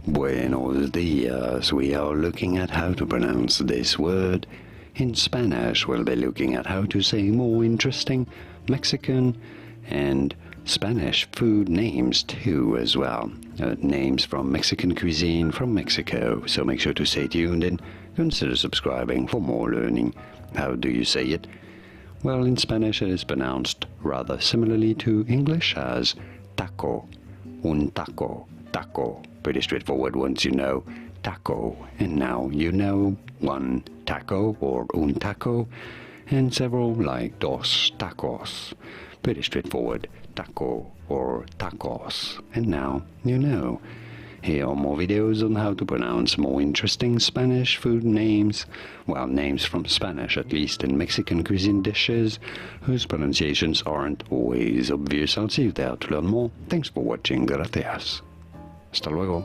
Buenos dias. We are looking at how to pronounce this word. In Spanish, we'll be looking at how to say more interesting Mexican and Spanish food names too as well. Names from Mexican cuisine from Mexico. So make sure to stay tuned and consider subscribing for more learning. How do you say it? Well, in Spanish it is pronounced rather similarly to English as taco, un taco, taco. Pretty straightforward once you know taco, and now you know one taco or un taco, and several like dos tacos. Pretty straightforward, taco or tacos, and now you know. Here are more videos on how to pronounce more interesting Spanish food names, well, names from Spanish, at least in Mexican cuisine dishes, whose pronunciations aren't always obvious. I'll see you there to learn more. Thanks for watching, gracias. Hasta luego.